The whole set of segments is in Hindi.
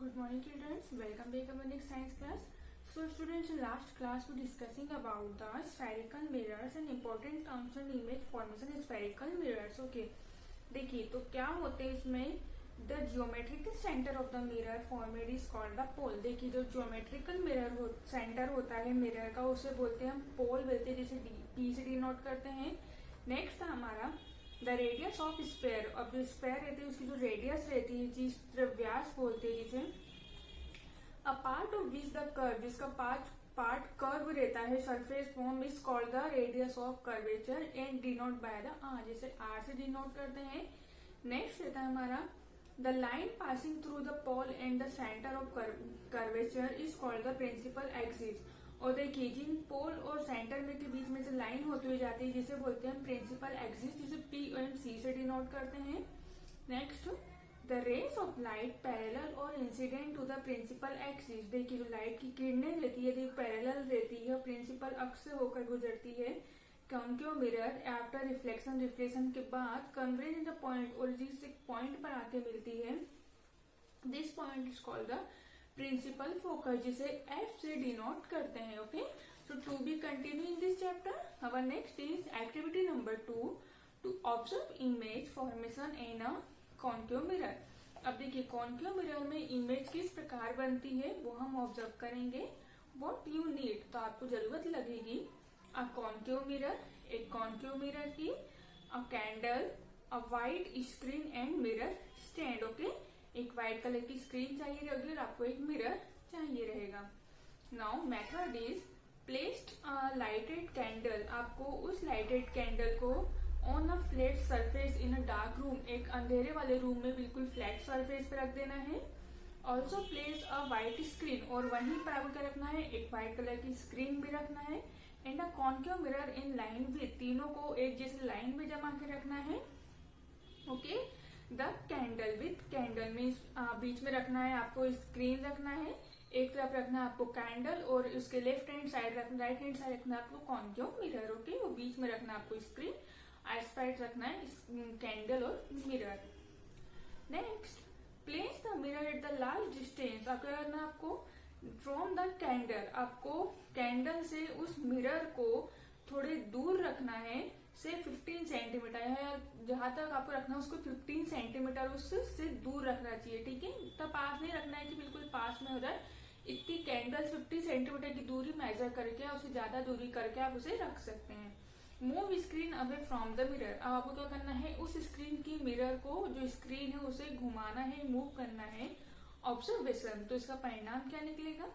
Good morning students, welcome back to our next science class. So students, in last class we discussing about the spherical mirrors and important terms and image formation in spherical mirrors. Okay, देखिए तो क्या होते हैं इसमें, the geometrical centre of the mirror format is called the pole. देखिए जो जियोमेट्रिकल मिरर सेंटर होता है मिरर का उसे बोलते हैं हम पोल बोलते हैं, जिसे पी से डिनोट करते हैं. नेक्स्ट था हमारा द रेडियस ऑफ स्फेयर. अब जो स्फेयर रहती है उसकी जो रेडियस रहती है जिस व्यास बोलते हैं, जिसे a part of which the curve, जिसका पार्ट कर्व रहता है surface form is called the radius of curvature and denote by the r, जिसे आर से डिनोट करते हैं. नेक्स्ट रहता है हमारा the line passing through the pole and the centre of curvature is called the principal axis. और देखिए जिन पोल और सेंटर में के बीच में से लाइन होती हुई जाती है जिसे बोलते हैं प्रिंसिपल एक्सिस, जिसे पी एंड सी से डिनोट करते हैं. Next the rays of light parallel और incident to the principal axis. देखिए जो लाइट की किरणें रहती है पैरेलल रहती है, प्रिंसिपल अक्ष से होकर गुजरती है. कॉन्केव मिरर आफ्टर रिफ्लेक्शन के बाद कन्वर्ज इन द पॉइंट, और जिस एक पॉइंट पर आके मिलती है, this point is called the principal focus, जिसे एफ से डिनोट करते हैं. Okay, so to be continue in this chapter. Our next is activity number 2, to observe image formation in a concave mirror. अब देखिए कॉन्केव मिरर में इमेज किस प्रकार बनती है वो हम ऑब्जर्व करेंगे. व्हाट यू नीड, तो आपको जरूरत लगेगी अ कॉन्केव मिरर, एक कॉन्केव मिरर की, अ candle, a white screen and mirror stand. Okay, एक व्हाइट कलर की स्क्रीन चाहिए रहेगी और आपको एक मिरर चाहिए रहेगा. Now method is placed a lighted candle. आपको उस लाइटेड कैंडल को on a flat surface in a dark room, एक अंधेरे वाले रूम में बिल्कुल फ्लैट सरफेस पे रख देना है. ऑल्सो प्लेस अ व्हाइट स्क्रीन, और वहीं पर आपको क्या रखना है, एक व्हाइट कलर की स्क्रीन भी रखना है. And a concave mirror in line with, तीनों को एक जैसे लाइन में जमा के रखना है. Okay, the candle with candle means बीच में रखना है आपको स्क्रीन रखना है, एक तरफ रखना है आपको कैंडल, और उसके लेफ्ट हैंड साइड रखना, राइट हैंड साइड रखना है आपको कॉन्केव मिरर. ओके, वो बीच में रखना है आपको स्क्रीन, आइसपाइट रखना है कैंडल और mirror. Next place the mirror at the large distance. आपको करना है आपको फ्रॉम द कैंडल, आपको कैंडल से उस मिरर को थोड़े दूर रखना है, से 15 सेंटीमीटर है, जहां तक आपको रखना है उसको 15 सेंटीमीटर उससे दूर रखना चाहिए. ठीक है, इतना पास नहीं रखना है कि बिल्कुल पास में हो जाए. इतनी कैंडल 50 सेंटीमीटर की दूरी मेजर करके या उससे ज्यादा दूरी करके आप उसे रख सकते हैं. Move screen away from the mirror. अब आपको क्या करना है, उस स्क्रीन की मिरर को, जो स्क्रीन है उसे घुमाना है, मूव करना है. ऑब्जर्वेशन, तो इसका परिणाम क्या निकलेगा,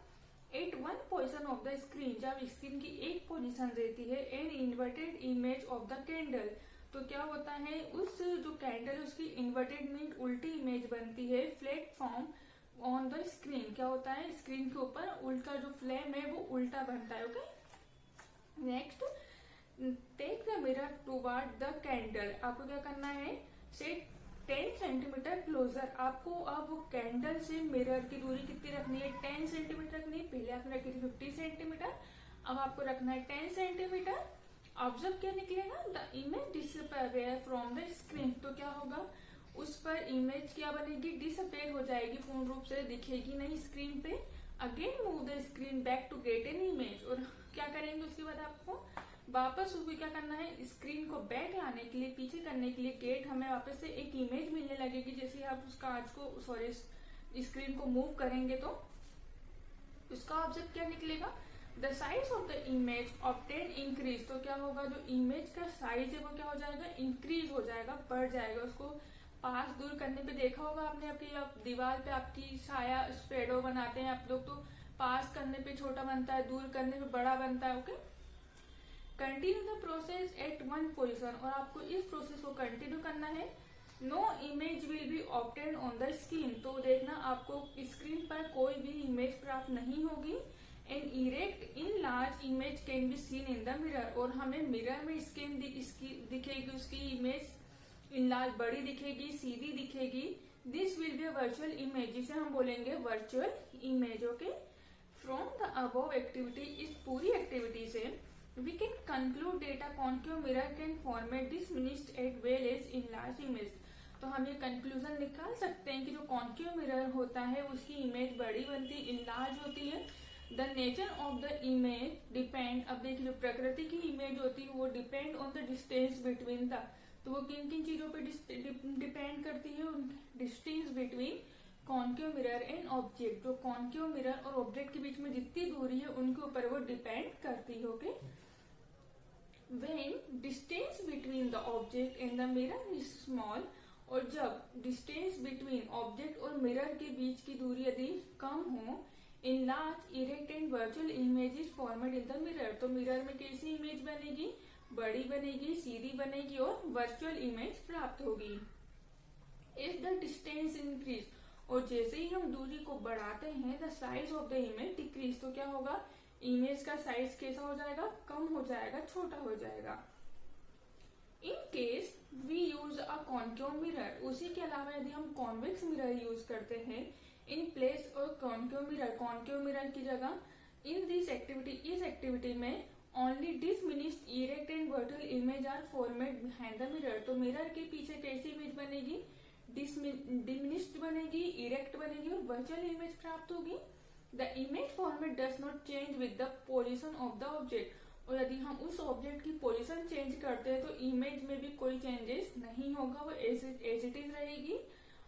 at one position of the screen, जब स्क्रीन की एक पोजीशन रहती है, an inverted image of the candle, तो क्या होता है उस जो कैंडल उसकी इन्वर्टेड मीन उल्टी इमेज बनती है. Flat form on the screen, क्या होता है स्क्रीन के ऊपर उल्टा जो फ्लेम है वो उल्टा बनता है. Okay, next take the mirror toward the candle. आपको क्या करना है, सेट 10 सेंटीमीटर क्लोजर. आपको अब कैंडल से मिरर की दूरी कितनी रखनी है, 10 सेंटीमीटर रखनी है. पहले आपने रखी थी 50 सेंटीमीटर, अब आपको रखना है 10 सेंटीमीटर. ऑब्जर्व क्या निकलेगा, the image disappear from the screen. तो क्या होगा, उस पर इमेज क्या बनेगी, डिसअपियर हो जाएगी, पूर्ण रूप से दिखेगी नहीं स्क्रीन पे. Again move the screen back to get an image. और क्या करेंगे उसके बाद आपको वापस उसको क्या करना है, स्क्रीन को बैक लाने के लिए, पीछे करने के लिए गेट हमें वापस से एक इमेज मिलने लगेगी. जैसे आप उस कांच को स्क्रीन को मूव करेंगे तो उसका ऑब्जेक्ट क्या निकलेगा, the size of the image obtain increase. तो क्या होगा, जो इमेज का साइज है वो क्या हो जाएगा, इंक्रीज हो जाएगा, बढ़ जाएगा. उसको पास दूर करने पे देखा होगा आपने, आपकी दीवार पे आपकी छाया शेडो बनाते हैं आप लोग, तो पास करने पे छोटा बनता है, दूर करने पे बड़ा बनता है. Okay, continue the process at one position, और आपको इस प्रोसेस को कंटिन्यू करना है. No image will be obtain on the screen. तो देखना आपको स्क्रीन पर कोई भी इमेज प्राप्त नहीं होगी. An erect in large image can be seen in the mirror. और हमें मिरर में स्क्रीन दिखेगी, उसकी इमेज इन लार्ज बड़ी दिखेगी, सीधी दिखेगी. This will be a virtual image, जिसे हम बोलेंगे virtual image. Okay, from the above activity, इस पूरी एक्टिविटी से we can conclude that a concave mirror can format diminished as well as enlarged image. तो हम ये कंक्लूजन निकाल सकते हैं कि जो कॉन्केव मिरर होता है उसकी इमेज बड़ी बनती, इनलार्ज होती है। The nature of the image depend, अब देखिए जो प्रकृति की इमेज होती है वो depend on the distance between the, तो वो किन किन चीजों पे डिपेंड करती है, distance between concave mirror and object, जो कॉन्केव मिरर और ऑब्जेक्ट के बीच में जितनी दूरी है उनके ऊपर वो डिपेंड करती है। Okay, when distance between the object and the mirror is small, और जब डिस्टेंस बिटवीन ऑब्जेक्ट और मिरर के बीच की दूरी यदि कम हो, in large erect and virtual images formed in the mirror, तो मिरर में कैसी इमेज बनेगी, बड़ी बनेगी, सीधी बनेगी और वर्चुअल इमेज प्राप्त होगी। इफ द डिस्टेंस इंक्रीज, और जैसे ही हम दूरी को बढ़ाते हैं, the size of the image decrease, तो क्या होगा, इमेज का साइज कैसा हो जाएगा, कम हो जाएगा, छोटा हो जाएगा। In case we use a concave mirror, उसी के अलावा यदि हम कॉन्वेक्स मिरर यूज करते हैं इन प्लेस और कॉन्केव मिरर की जगह, इन दिस एक्टिविटी, इस एक्टिविटी में only diminished erect and virtual image are format behind the mirror, तो मिरर के पीछे कैसी इमेज बनेगी, डिमिनिश्ड बनेगी, इरेक्ट बनेगी और वर्चुअल इमेज प्राप्त होगी। The image format does not change with the position of the object, और यदि हम उस ऑब्जेक्ट की पोजीशन चेंज करते हैं तो इमेज में भी कोई चेंजेस नहीं होगा, वो एज इट इज रहेगी।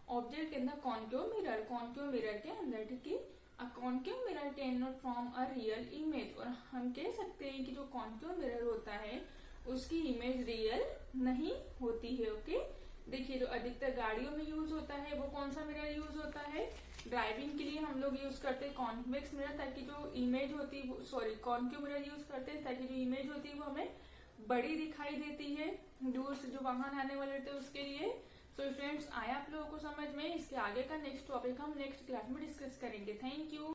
Object in the concave mirror के अंदर, ठीक है। अ concave mirror can not form a real image, और हम कह सकते हैं कि जो कॉन्केव मिरर होता है उसकी इमेज रियल नहीं होती है। ओके, देखिए जो अधिकतर गाड़ियों में यूज होता है वो कौन सा मिरर यूज होता है, ड्राइविंग के लिए हम लोग यूज करते हैं कॉन्वेक्स मिरर, ताकि जो इमेज होती है, सॉरी कॉन्केव मिरर यूज करते हैं ताकि जो इमेज होती है वो हमें बड़ी दिखाई देती है, दूर से जो वाहन आने वाले थे उसके लिए। सो फ्रेंड्स, आया आप लोगों को समझ में, इसके आगे का नेक्स्ट टॉपिक हम नेक्स्ट क्लास में डिस्कस करेंगे। Thank you.